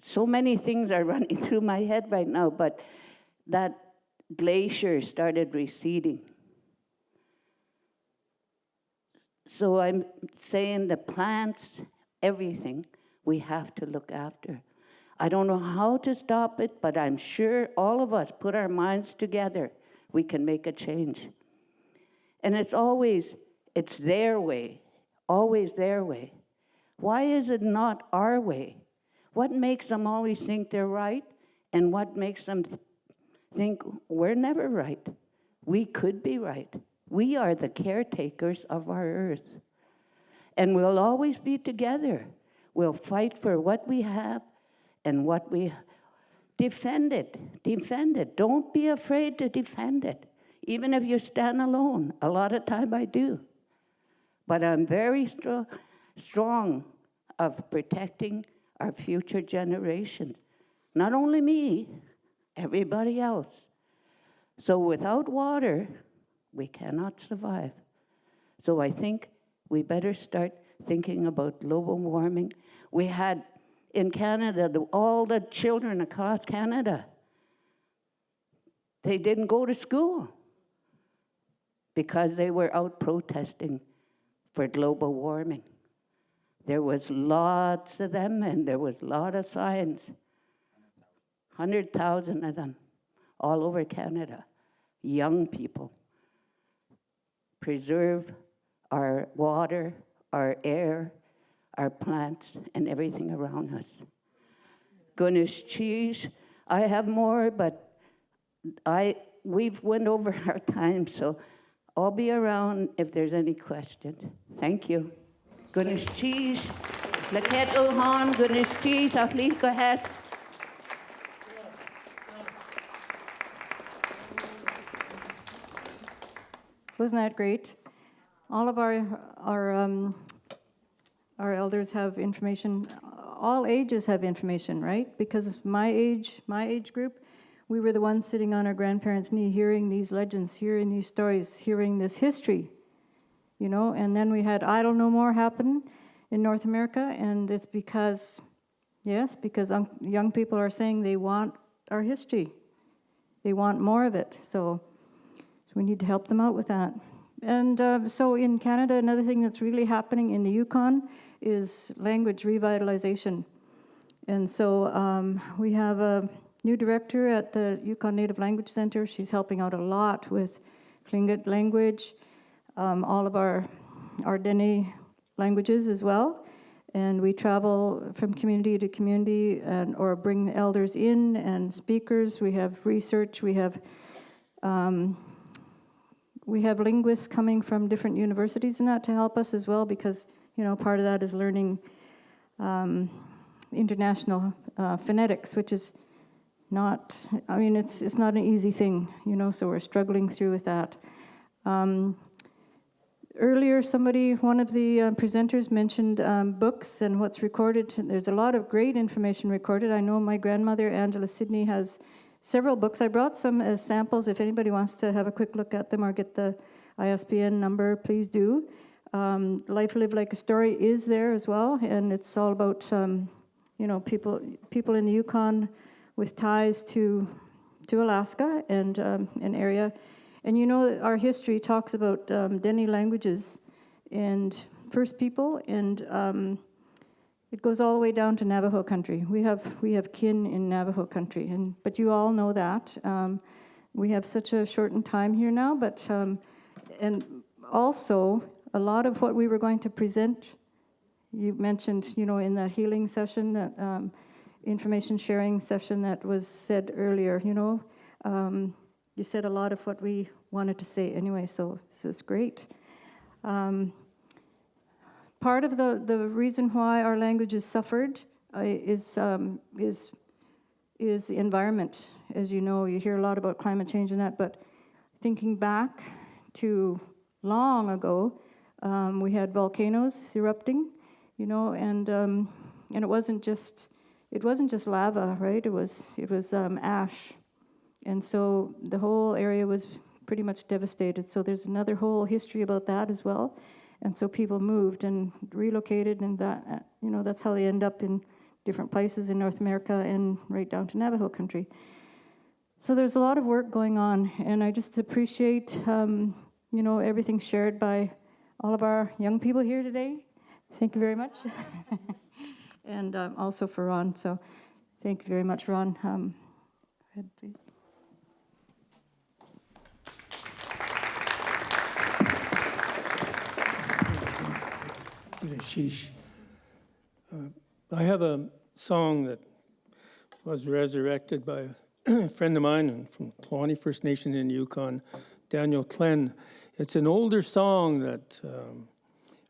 Speaker 6: so many things are running through my head right now, but that glacier started receding. So I'm saying the plants, everything, we have to look after. I don't know how to stop it, but I'm sure all of us put our minds together, we can make a change. And it's their way, always their way. Why is it not our way? What makes them always think they're right, and what makes them think we're never right? We could be right. We are the caretakers of our earth. And we'll always be together. We'll fight for what we have and what we defend it. Defend it. Don't be afraid to defend it. Even if you stand alone. A lot of time I do. But I'm very strong of protecting our future generations. Not only me, everybody else. So without water, we cannot survive. So I think we better start thinking about global warming. We had in Canada, all the children across Canada, they didn't go to school because they were out protesting for global warming. There was lots of them, and there was a lot of signs. 100,000 of them all over Canada. Young people. Preserve our water, our air, our plants, and everything around us. Goodness cheese, I have more, but we've went over our time, so I'll be around if there's any questions. Thank you. Goodness cheese, laket uhan, goodness cheese, achlit gohes.
Speaker 1: Wasn't that great? All of our elders have information. All ages have information, right? Because my age group, we were the ones sitting on our grandparents' knee, hearing these legends, hearing these stories, hearing this history, you know. And then we had Idle No More happen in North America, and it's because young people are saying they want our history, they want more of it. So we need to help them out with that. And so in Canada, another thing that's really happening in the Yukon is language revitalization. And so we have a new director at the Yukon Native Language Center. She's helping out a lot with Tlingit language, all of our Dene languages as well. And we travel from community to community or bring the elders in and speakers. We have research. We have linguists coming from different universities and that to help us as well, because, you know, part of that is learning international phonetics, which is not, I mean, it's not an easy thing, you know, so we're struggling through with that. Earlier, one of the presenters mentioned books and what's recorded. There's a lot of great information recorded. I know my grandmother, Angela Sidney, has several books. I brought some as samples. If anybody wants to have a quick look at them or get the ISBN number, please do. Life Lived Like a Story is there as well, and it's all about you know, people in the Yukon with ties to Alaska and an area. And you know, our history talks about Dene languages and First People, and it goes all the way down to Navajo country. We have kin in Navajo country, but you all know that. We have such a shortened time here now, but and also a lot of what we were going to present, you mentioned, you know, in that healing session, that information sharing session that was said earlier, you know, you said a lot of what we wanted to say anyway, so it's great. Part of the reason why our languages suffered is the environment. As you know, you hear a lot about climate change and that, but thinking back to long ago, we had volcanoes erupting, you know, and it wasn't just lava, right? It was ash, and so the whole area was pretty much devastated. So there's another whole history about that as well. And so people moved and relocated, and that, you know, that's how they end up in different places in North America and right down to Navajo country. So there's a lot of work going on, and I just appreciate, everything shared by all of our young people here today. Thank you very much. And also for Ron, so thank you very much, Ron. Go ahead, please.
Speaker 2: Sheesh. I have a song that was resurrected by a friend of mine and from Klawani First Nation in Yukon, Daniel Klen. It's an older song that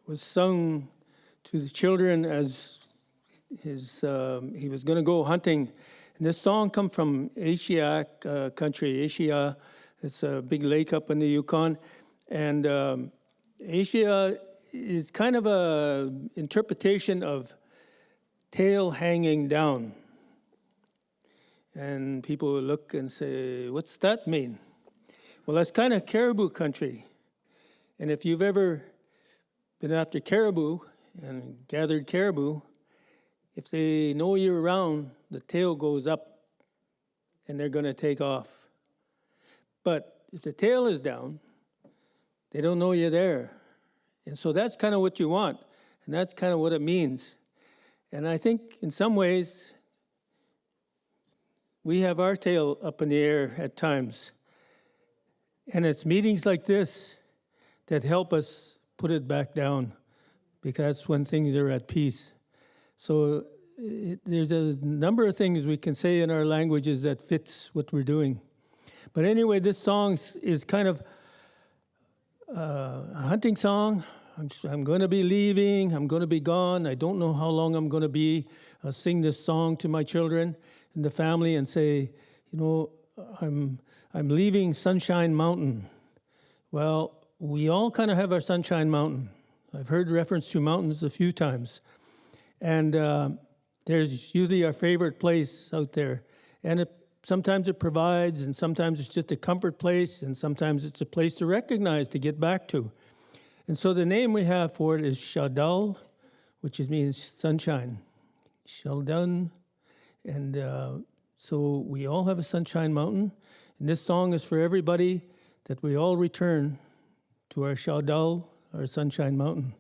Speaker 2: was sung to the children as he was going to go hunting. And this song comes from Aishihik country. Aishia, it's a big lake up in the Yukon. And Aishia is kind of a interpretation of tail hanging down. And people will look and say, what's that mean? Well, that's kind of caribou country. And if you've ever been after caribou and gathered caribou, if they know you're around, the tail goes up and they're going to take off. But if the tail is down, they don't know you're there. And so that's kind of what you want, and that's kind of what it means. And I think in some ways, we have our tail up in the air at times. And it's meetings like this that help us put it back down, because that's when things are at peace. So there's a number of things we can say in our languages that fits what we're doing. But anyway, this song is kind of a hunting song. I'm going to be leaving. I'm going to be gone. I don't know how long I'm going to be. I'll sing this song to my children and the family and say, I'm leaving Sunshine Mountain. Well, we all kind of have our Sunshine Mountain. I've heard reference to mountains a few times. And there's usually our favorite place out there. And sometimes it provides, and sometimes it's just a comfort place, and sometimes it's a place to recognize, to get back to. And so the name we have for it is Shadal, which means sunshine. Shaldun. And so we all have a Sunshine Mountain. And this song is for everybody, that we all return to our Shadal, our Sunshine Mountain.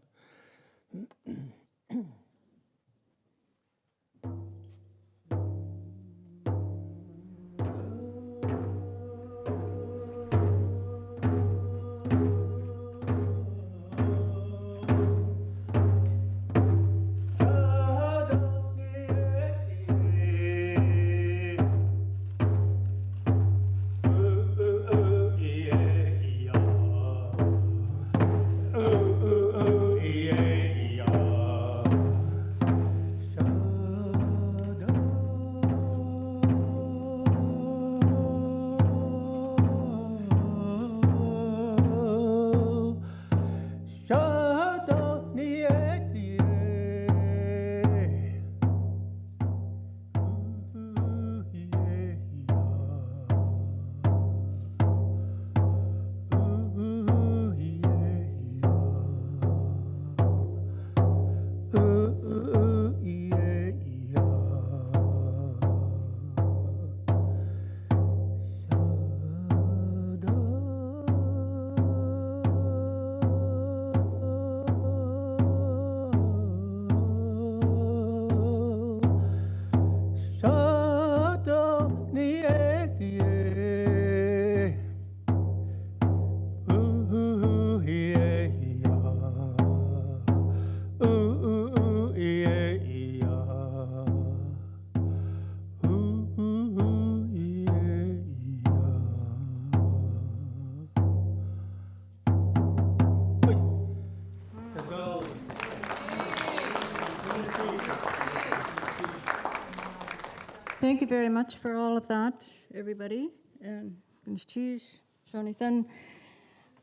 Speaker 1: Thank you very much for all of that, everybody. And Ms. Cheese, Jonathan.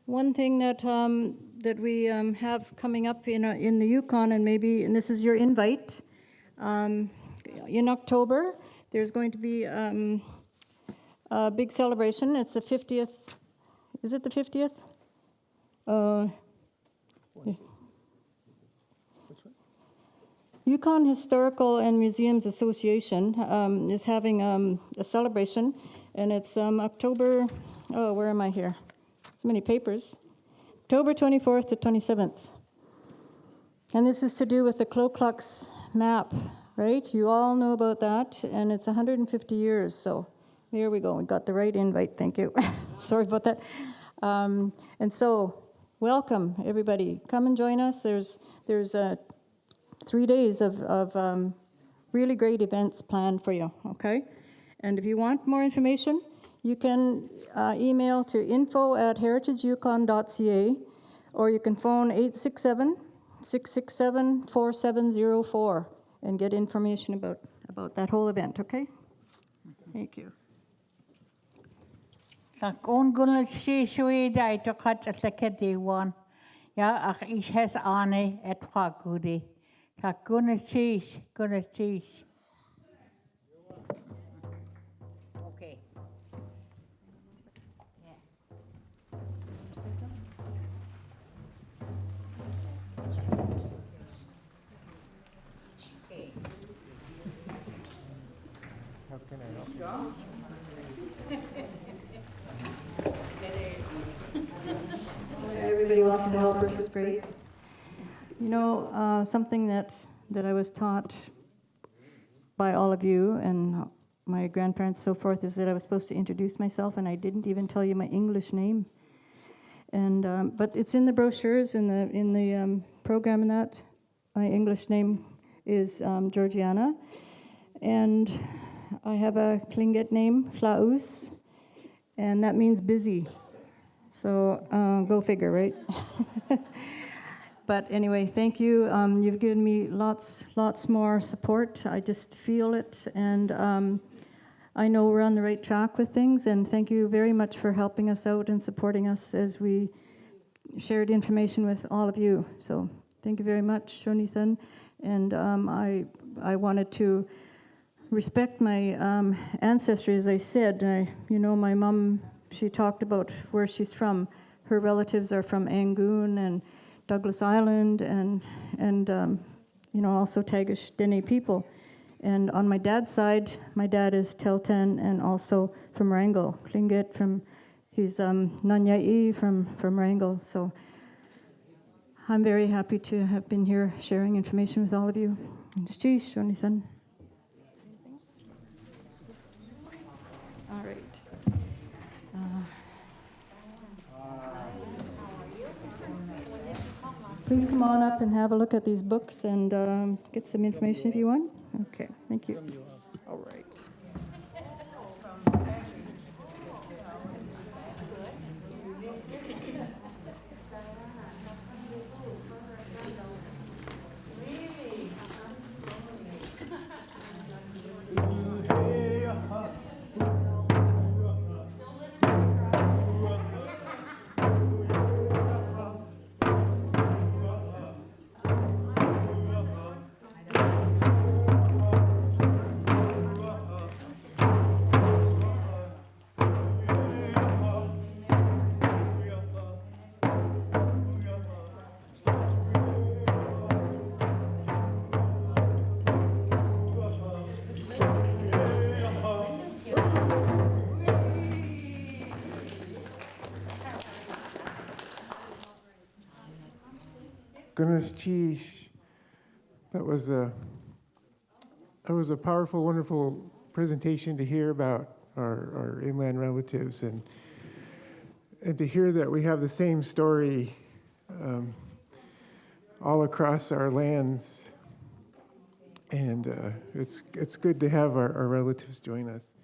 Speaker 1: One thing that that we have coming up in the Yukon, and and this is your invite, in October, there's going to be a big celebration. It's the 50th. Is it the 50th? Yukon Historical and Museums Association is having a celebration, and it's October, oh, where am I here? So many papers. October 24th to 27th. And this is to do with the Ku Klux map, right? You all know about that, and it's 150 years, so here we go. We got the right invite, thank you. Sorry about that. And so, welcome, everybody. Come and join us. There's 3 days of really great events planned for you, okay? And if you want more information, you can email to info@heritageyukon.ca, or you can phone 867-667-4704 and get information about that whole event, okay? Thank you.
Speaker 3: Sak ongul si shui dai to kat a sekedi one. Ja, ach ich has ane etwa gudi. Sak gonna cheese. Okay.
Speaker 1: Everybody wants to help her, it's great. You know, something that I was taught by all of you and my grandparents so forth is that I was supposed to introduce myself, and I didn't even tell you my English name. And but it's in the brochures, in the program and that. My English name is Georgiana, and I have a Tlingit name, Klaus, and that means busy. So go figure, right? But anyway, thank you. You've given me lots more support. I just feel it, and I know we're on the right track with things. And thank you very much for helping us out and supporting us as we shared information with all of you. So thank you very much, Shonithan. And I wanted to respect my ancestry, as I said. You know, my mom, she talked about where she's from. Her relatives are from Angoon and Douglas Island, and you know, also Tagish Dena people. And on my dad's side, my dad is Telten and also from Wrangell. Tlingit he's Nanyai from Wrangell. So I'm very happy to have been here sharing information with all of you. Sheesh, Jonathan. All right. Please come on up and have a look at these books and get some information if you want. Okay, thank you. All right.
Speaker 7: Goodness, geez, that was a powerful, wonderful presentation to hear about our inland relatives, and to hear that we have the same story all across our lands. And it's good to have our relatives join us.